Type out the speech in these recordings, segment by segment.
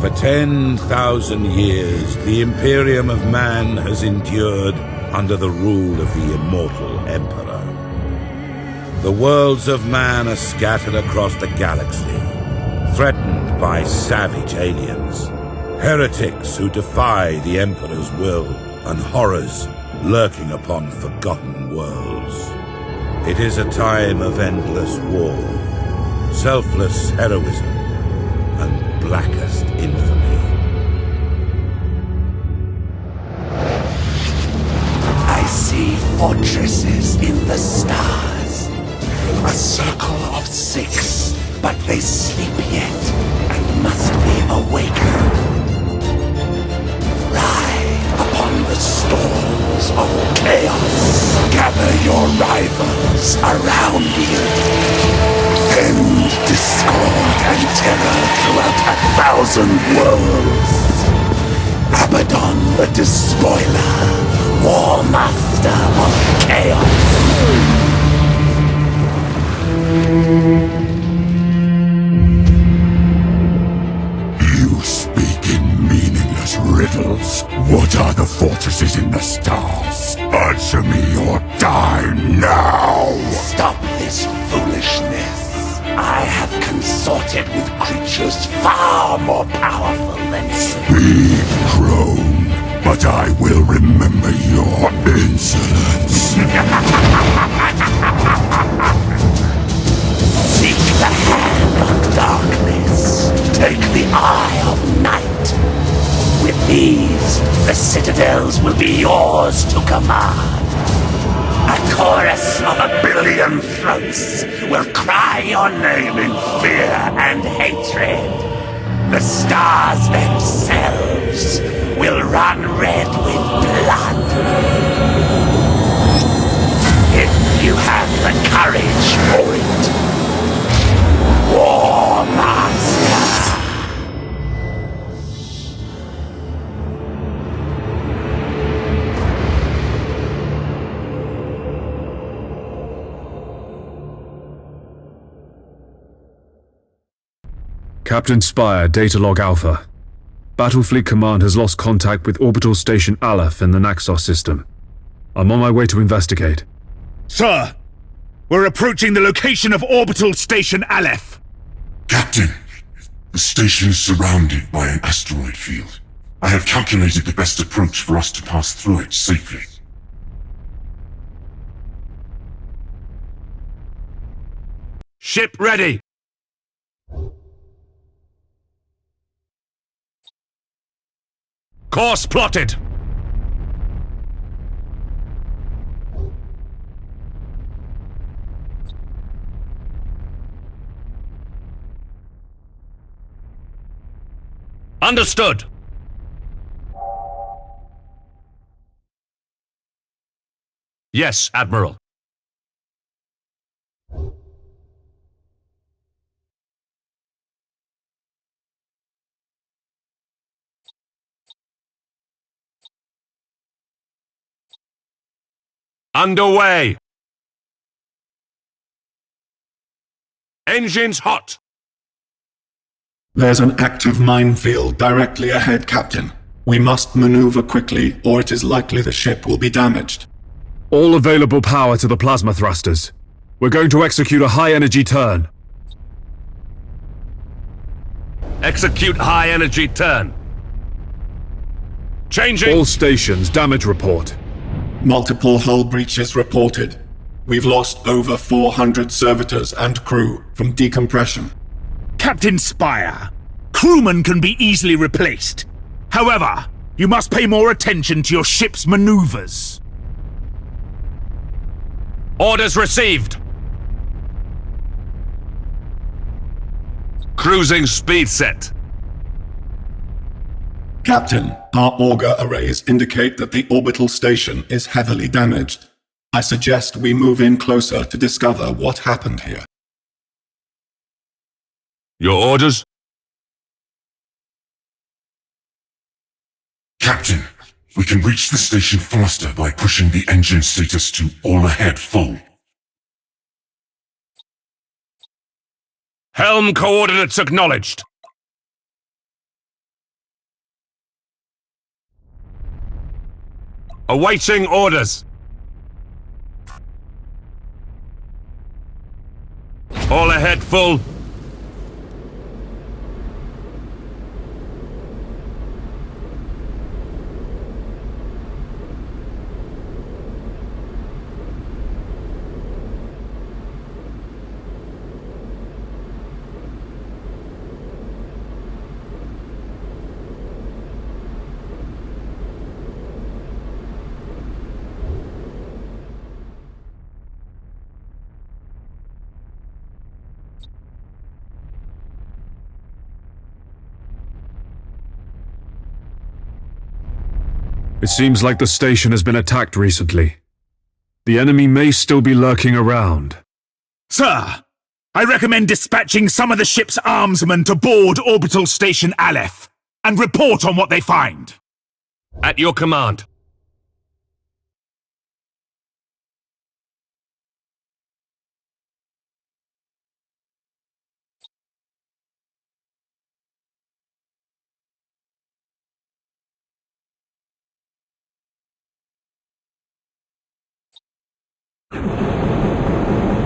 For 10,000 years, the Imperium of man has endured under the rule of the immortal Emperor. The worlds of man are scattered across the galaxy, threatened by savage aliens, heretics who defy the Emperor's will, and horrors lurking upon forgotten worlds. It is a time of endless war, selfless heroism, and blackest infamy. I see fortresses in the stars. A circle of 6, but they sleep yet and must be awakened. Ride upon the storms of chaos. Gather your rivals around you. Send discord and terror throughout 1,000 worlds. Abaddon the Despoiler, War Master of Chaos. You speak in meaningless riddles. What are the fortresses in the stars? Answer me or die now! Stop this foolishness. I have consorted with creatures far more powerful than you. Speak, crone, but I will remember your insolence. Seek the hand of darkness. Take the eye of night. With these, the citadels will be yours to command. A chorus of 1 billion throats will cry your name in fear and hatred. The stars themselves will run red with blood. If you have the courage for it. War Master! Captain Spire, Datalog Alpha. Battlefleet Command has lost contact with Orbital Station Aleph in the Naxos system. I'm on my way to investigate. Sir! We're approaching the location of Orbital Station Aleph! Captain, the station is surrounded by an asteroid field. I have calculated the best approach for us to pass through it safely. Ship ready! Course plotted! Understood! Yes, Admiral. Underway! Engines hot! There's an active minefield directly ahead, Captain. We must maneuver quickly, or it is likely the ship will be damaged. All available power to the plasma thrusters. We're going to execute a high-energy turn. Execute high-energy turn. Changing! All stations, damage report. Multiple hull breaches reported. We've lost over 400 servitors and crew from decompression. Captain Spire, crewmen can be easily replaced. However, you must pay more attention to your ship's maneuvers. Orders received. Cruising speed set. Captain, our auger arrays indicate that the orbital station is heavily damaged. I suggest we move in closer to discover what happened here. Your orders? Captain, we can reach the station faster by pushing the engine status to all ahead full. Helm coordinates acknowledged. Awaiting orders. All ahead full. It seems like the station has been attacked recently. The enemy may still be lurking around. Sir, I recommend dispatching some of the ship's armsmen to board Orbital Station Aleph and report on what they find. At your command.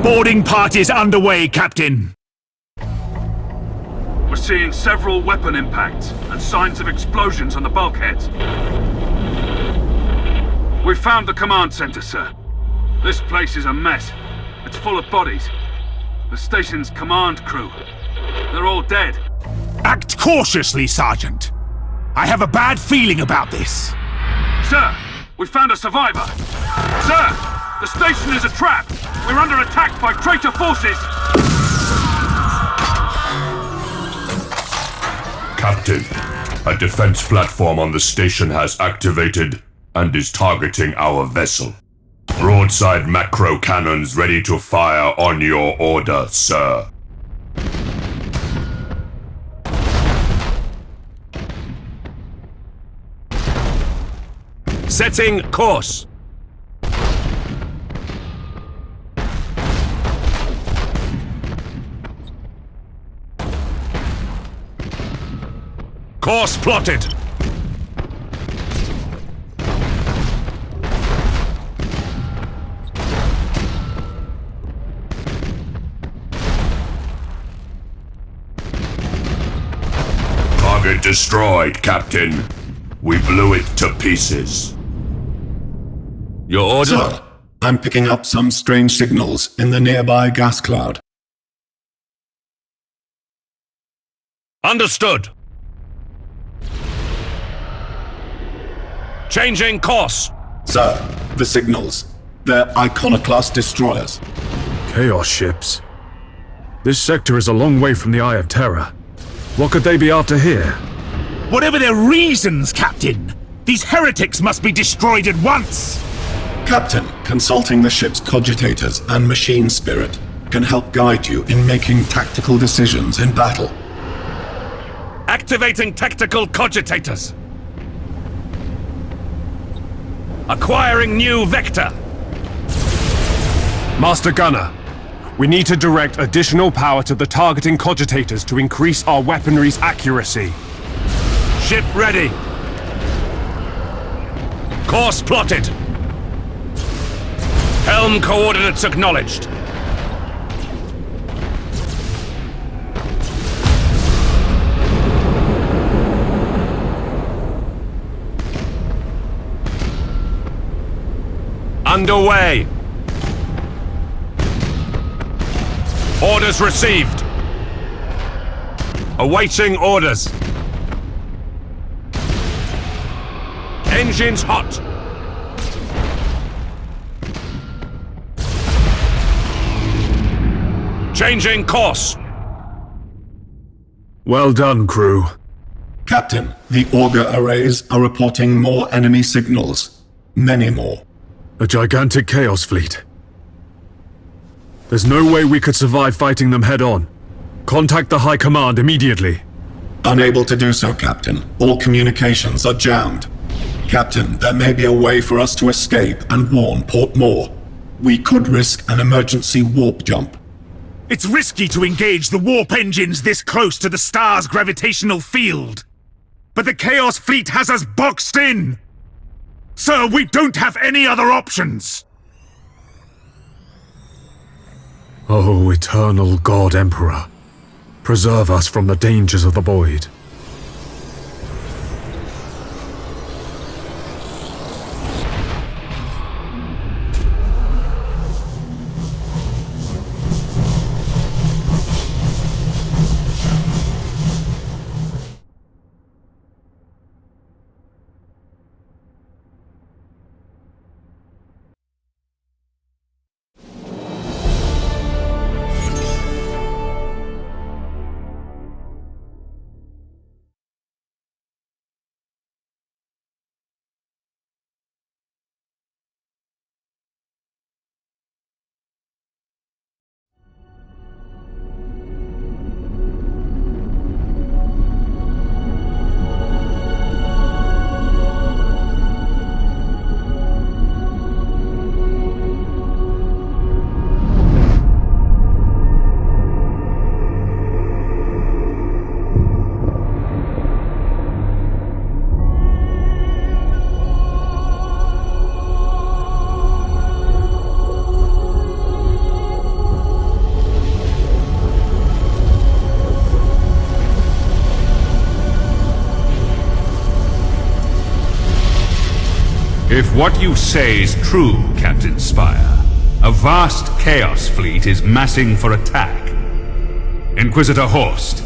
Boarding parties underway, Captain. We're seeing several weapon impacts and signs of explosions on the bulkheads. We've found the command center, sir. This place is a mess. It's full of bodies. The station's command crew. They're all dead. Act cautiously, Sergeant. I have a bad feeling about this. Sir, we found a survivor. Sir, the station is a trap. We're under attack by traitor forces. Captain, a defense platform on the station has activated and is targeting our vessel. Broadside macro cannons ready to fire on your order, sir. Setting course. Course plotted. Target destroyed, Captain. We blew it to pieces. Your order? Sir, I'm picking up some strange signals in the nearby gas cloud. Understood. Changing course. Sir, the signals. They're iconoclast destroyers. Chaos ships. This sector is a long way from the Eye of Terror. What could they be after here? Whatever their reasons, Captain, these heretics must be destroyed at once. Captain, consulting the ship's cogitators and machine spirit can help guide you in making tactical decisions in battle. Activating tactical cogitators. Acquiring new vector. Master Gunner, we need to direct additional power to the targeting cogitators to increase our weaponry's accuracy. Ship ready. Course plotted. Helm coordinates acknowledged. Underway. Orders received. Awaiting orders. Engines hot. Changing course. Well done, crew. Captain, the auger arrays are reporting more enemy signals. Many more. A gigantic chaos fleet. There's no way we could survive fighting them head-on. Contact the High Command immediately. Unable to do so, Captain. All communications are jammed. Captain, there may be a way for us to escape and warn Port Moore. We could risk an emergency warp jump. It's risky to engage the warp engines this close to the star's gravitational field. But the Chaos Fleet has us boxed in! Sir, we don't have any other options! O eternal God Emperor, preserve us from the dangers of the void. If what you say is true, Captain Spire, a vast Chaos fleet is massing for attack. Inquisitor Horst,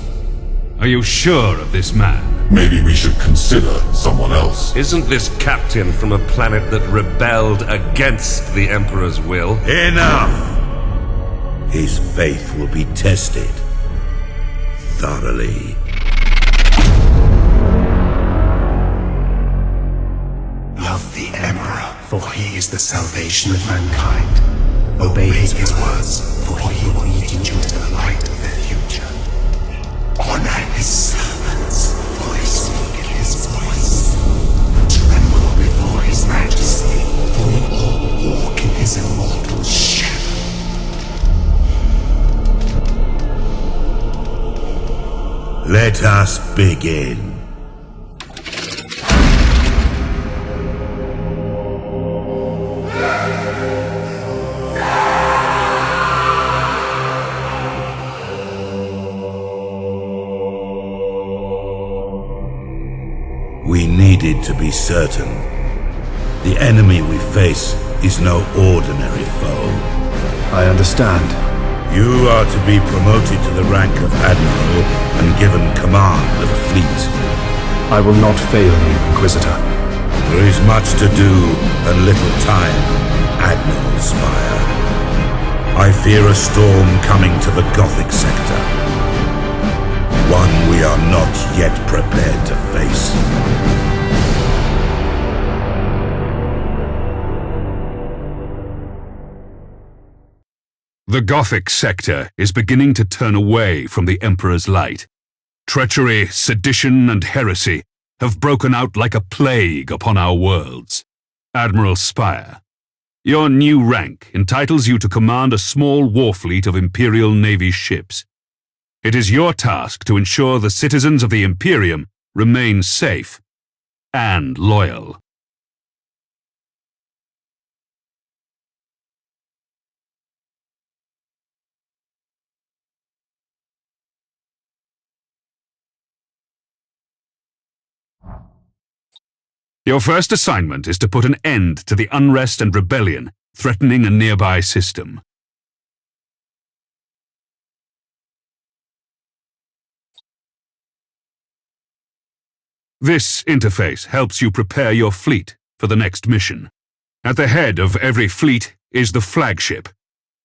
are you sure of this man? Maybe we should consider someone else. Isn't this captain from a planet that rebelled against the Emperor's will? Enough! His faith will be tested thoroughly. Love the Emperor, for he is the salvation of mankind. Obey his words, for he will lead you into the light of the future. Honor his servants, for they speak his voice. Tremble before his majesty, for we all walk in his immortal shadow. Let us begin. We needed to be certain. The enemy we face is no ordinary foe. I understand. You are to be promoted to the rank of Admiral and given command of a fleet. I will not fail you, Inquisitor. There is much to do and little time, Admiral Spire. I fear a storm coming to the Gothic sector. One we are not yet prepared to face. The Gothic sector is beginning to turn away from the Emperor's light. Treachery, sedition, and heresy have broken out like a plague upon our worlds. Admiral Spire, your new rank entitles you to command a small war fleet of Imperial Navy ships. It is your task to ensure the citizens of the Imperium remain safe and loyal. Your first assignment is to put an end to the unrest and rebellion threatening a nearby system. This interface helps you prepare your fleet for the next mission. At the head of every fleet is the flagship.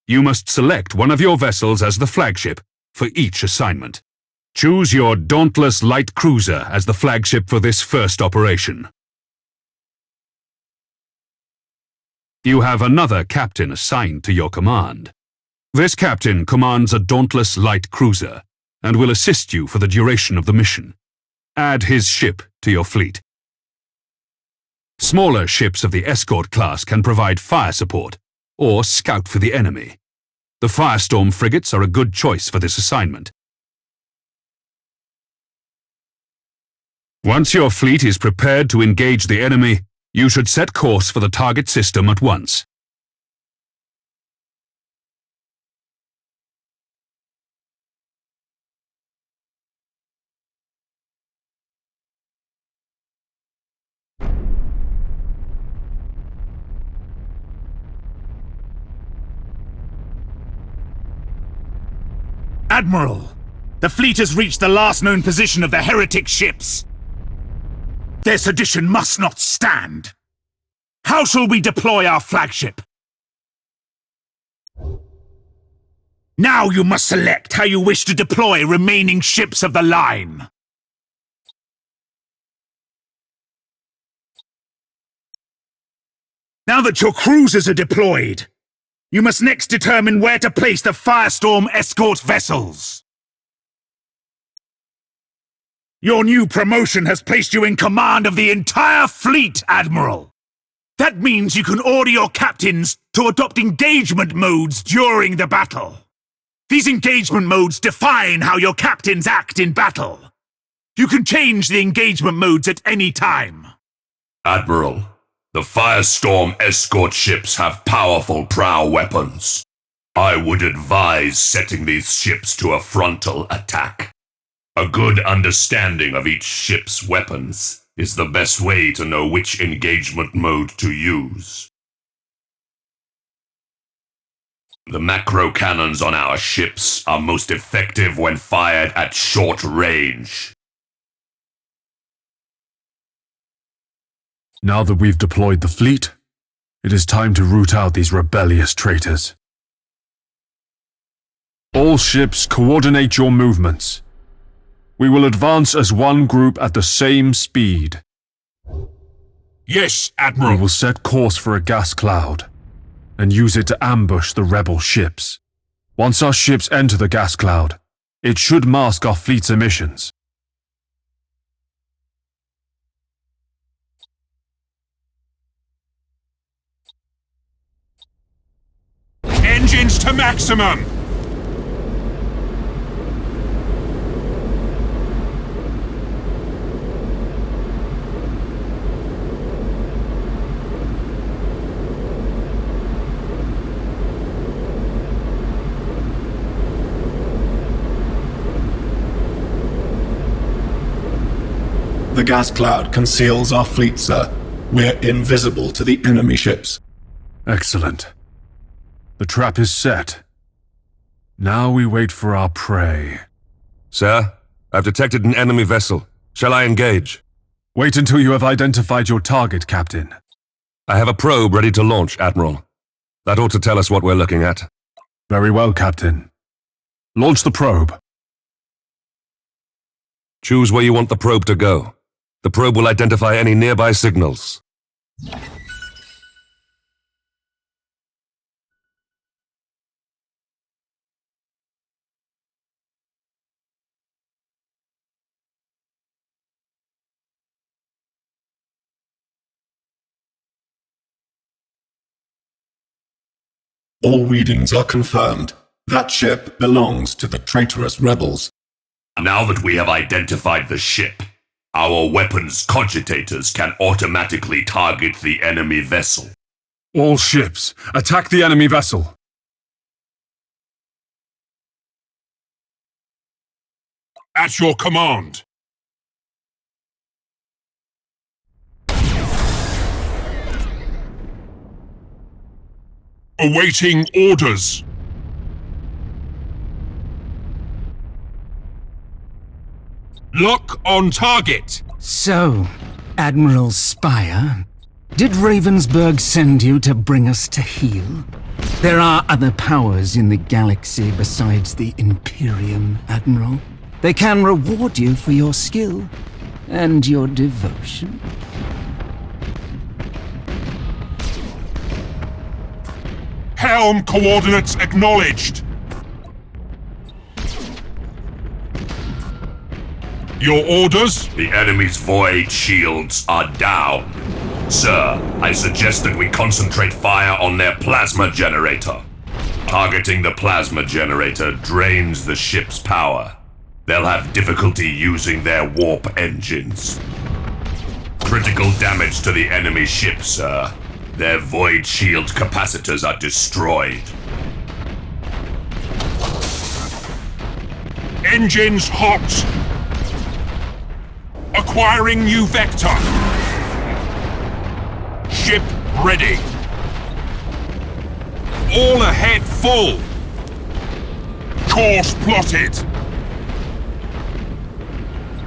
You must select one of your vessels as the flagship for each assignment. Choose your Dauntless Light Cruiser as the flagship for this first operation. You have another captain assigned to your command. This captain commands a Dauntless Light Cruiser and will assist you for the duration of the mission. Add his ship to your fleet. Smaller ships of the escort class can provide fire support or scout for the enemy. The Firestorm frigates are a good choice for this assignment. Once your fleet is prepared to engage the enemy, You should set course for the target system at once. Admiral, the fleet has reached the last known position of the heretic ships. Their sedition must not stand. How shall we deploy our flagship? Now you must select how you wish to deploy remaining ships of the line. Now that your cruisers are deployed, you must next determine where to place the Firestorm escort vessels. Your new promotion has placed you in command of the entire fleet, Admiral. That means you can order your captains to adopt engagement modes during the battle. These engagement modes define how your captains act in battle. You can change the engagement modes at any time. Admiral, the Firestorm escort ships have powerful prow weapons. I would advise setting these ships to a frontal attack. A good understanding of each ship's weapons is the best way to know which engagement mode to use. The macro cannons on our ships are most effective when fired at short range. Now that we've deployed the fleet, it is time to root out these rebellious traitors. All ships, coordinate your movements. We will advance as one group at the same speed. Yes, We Admiral. will set course for a gas cloud and use it to ambush the rebel ships. Once our ships enter the gas cloud, it should mask our fleet's emissions. Engines to maximum! The gas cloud conceals our fleet, sir. We're invisible to the enemy ships. Excellent. The trap is set. Now we wait for our prey. Sir, I've detected an enemy vessel. Shall I engage? Wait until you have identified your target, Captain. I have a probe ready to launch, Admiral. That ought to tell us what we're looking at. Very well, Captain. Launch the probe. Choose where you want the probe to go. The probe will identify any nearby signals. All readings are confirmed. That ship belongs to the traitorous rebels. Now that we have identified the ship, our weapons cogitators can automatically target the enemy vessel. All ships, attack the enemy vessel. At your command. Awaiting orders. Lock on target. So, Admiral Spire, did Ravensburg send you to bring us to heel? There are other powers in the galaxy besides the Imperium, Admiral. They can reward you for your skill and your devotion. Helm coordinates acknowledged. Your orders? The enemy's void shields are down. Sir, I suggest that we concentrate fire on their plasma generator. Targeting the plasma generator drains the ship's power. They'll have difficulty using their warp engines. critical damage to the enemy ship, sir. Their void shield capacitors are destroyed. Engines hot. Acquiring new vector. Ship ready. All ahead full. Course plotted.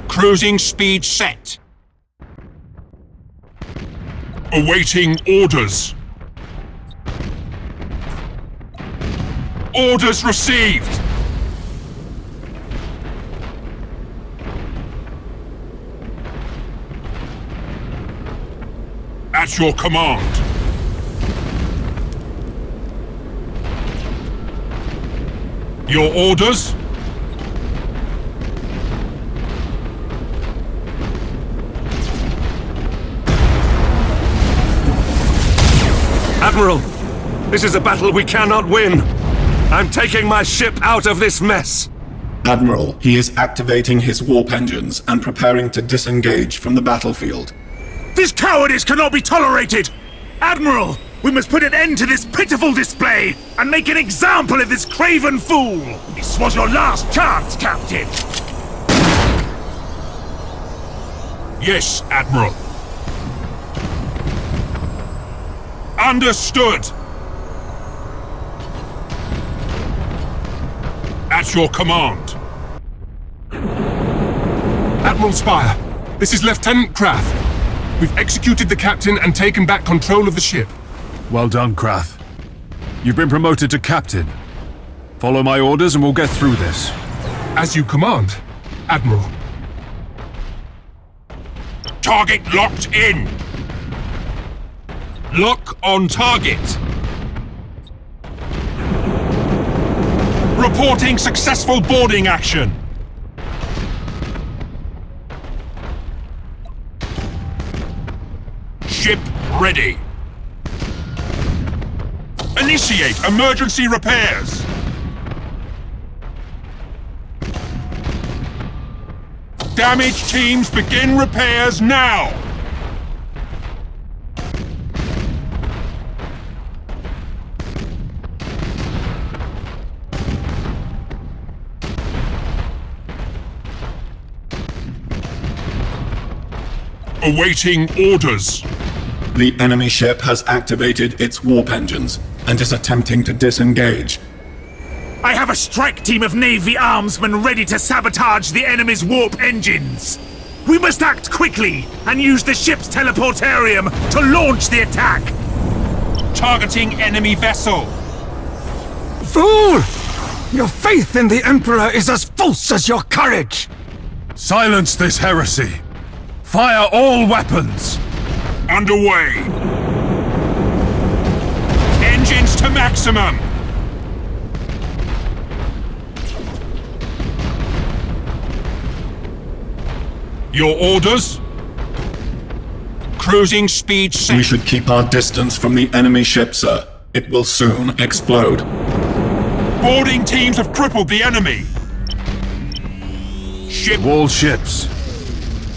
Cruising speed set. Awaiting orders. Orders received. At your command. Your orders? Admiral, this is a battle we cannot win. I'm taking my ship out of this mess. Admiral, he is activating his warp engines and preparing to disengage from the battlefield. This cowardice cannot be tolerated! Admiral, we must put an end to this pitiful display and make an example of this craven fool! This was your last chance, Captain! Yes, Admiral. Understood. At your command. Admiral Spire, this is Lieutenant Krath. We've executed the captain and taken back control of the ship. Well done, Krath. You've been promoted to captain. Follow my orders and we'll get through this. As you command, Admiral. Target locked in. Lock on target. Reporting successful boarding action. Ship ready. Initiate emergency repairs. Damage teams begin repairs now. Awaiting orders. The enemy ship has activated its warp engines and is attempting to disengage. I have a strike team of Navy armsmen ready to sabotage the enemy's warp engines. We must act quickly and use the ship's teleportarium to launch the attack. Targeting enemy vessel. Fool! Your faith in the Emperor is as false as your courage! Silence this heresy! Fire all weapons! Underway. Engines to maximum. Your orders? Cruising speed set. We should keep our distance from the enemy ship, sir. It will soon explode. Boarding teams have crippled the enemy. Ship. All ships.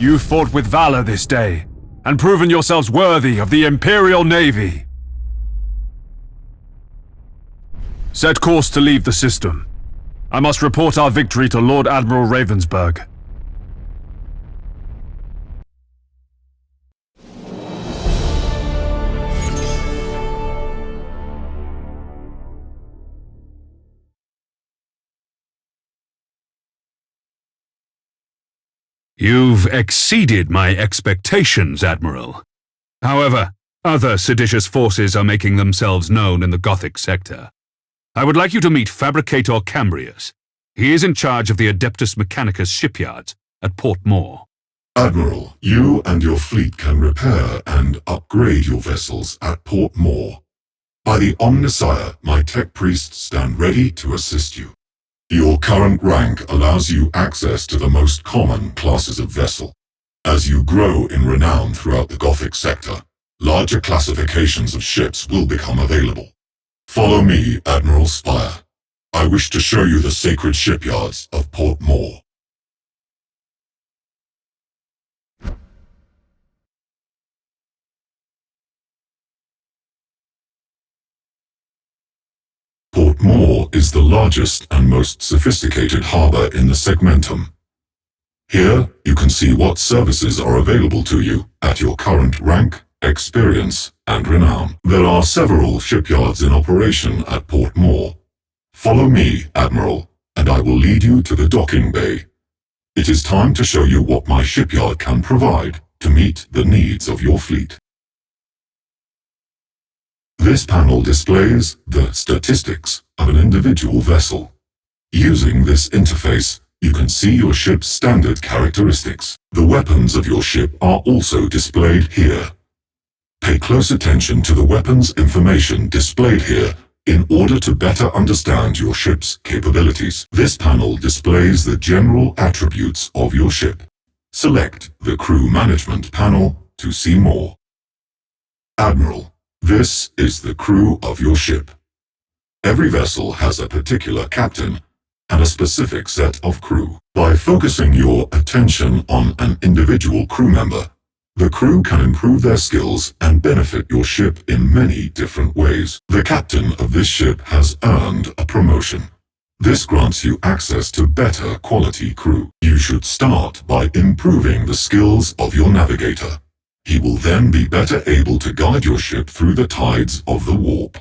You fought with valor this day, and proven yourselves worthy of the Imperial Navy. Set course to leave the system. I must report our victory to Lord Admiral Ravensburg. You've exceeded my expectations, Admiral. However, other seditious forces are making themselves known in the Gothic sector. I would like you to meet Fabricator Cambrius. He is in charge of the Adeptus Mechanicus shipyards at Port Moore. Admiral, you and your fleet can repair and upgrade your vessels at Port Moore. By the Omnissiah, my tech priests stand ready to assist you. Your current rank allows you access to the most common classes of vessel. As you grow in renown throughout the Gothic sector, larger classifications of ships will become available. Follow me, Admiral Spire. I wish to show you the sacred shipyards of Port Moore. Port More is the largest and most sophisticated harbor in the segmentum. Here, you can see what services are available to you at your current rank, experience, and renown. There are several shipyards in operation at Port More. Follow me, Admiral, and I will lead you to the docking bay. It is time to show you what my shipyard can provide to meet the needs of your fleet. This panel displays the statistics of an individual vessel. Using this interface, you can see your ship's standard characteristics. The weapons of your ship are also displayed here. Pay close attention to the weapons information displayed here in order to better understand your ship's capabilities. This panel displays the general attributes of your ship. Select the Crew Management panel to see more. Admiral, this is the crew of your ship. Every vessel has a particular captain and a specific set of crew. By focusing your attention on an individual crew member, the crew can improve their skills and benefit your ship in many different ways. The captain of this ship has earned a promotion. This grants you access to better quality crew. You should start by improving the skills of your navigator. He will then be better able to guide your ship through the tides of the warp.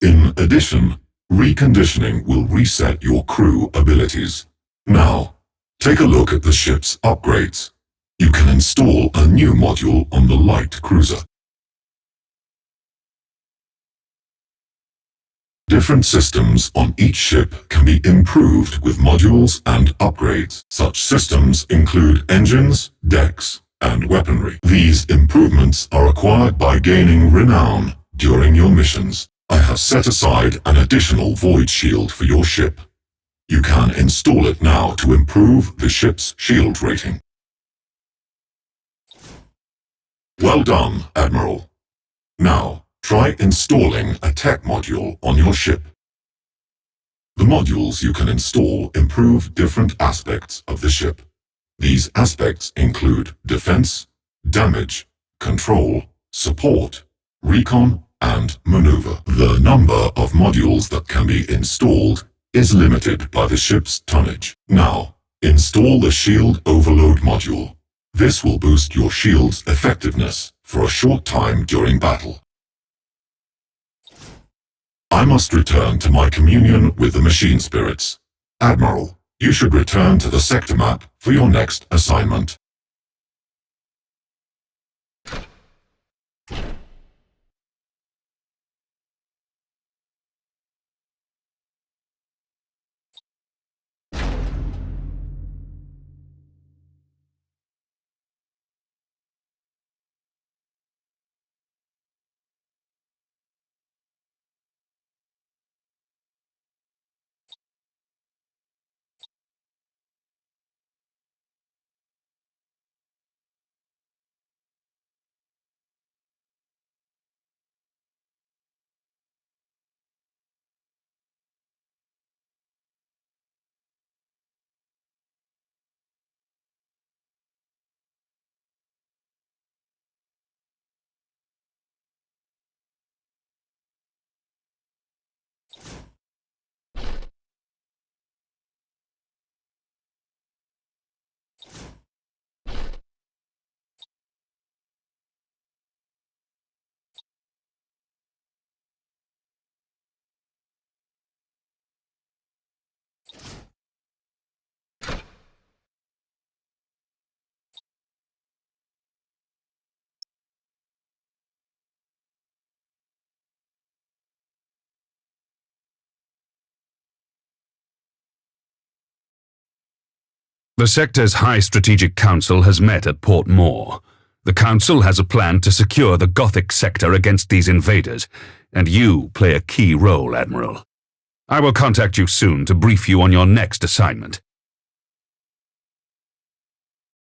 In addition, reconditioning will reset your crew abilities. Now, take a look at the ship's upgrades. You can install a new module on the light cruiser. Different systems on each ship can be improved with modules and upgrades. Such systems include engines, decks, and weaponry. These improvements are acquired by gaining renown during your missions. I have set aside an additional void shield for your ship. You can install it now to improve the ship's shield rating. Well done, Admiral. Now, try installing a tech module on your ship. The modules you can install improve different aspects of the ship. These aspects include defense, damage, control, support, recon, and maneuver. The number of modules that can be installed is limited by the ship's tonnage. Now, install the Shield Overload module. This will boost your shield's effectiveness for a short time during battle. I must return to my communion with the machine spirits. Admiral, you should return to the sector map for your next assignment. The sector's High Strategic Council has met at Port More. The Council has a plan to secure the Gothic sector against these invaders, and you play a key role, Admiral. I will contact you soon to brief you on your next assignment.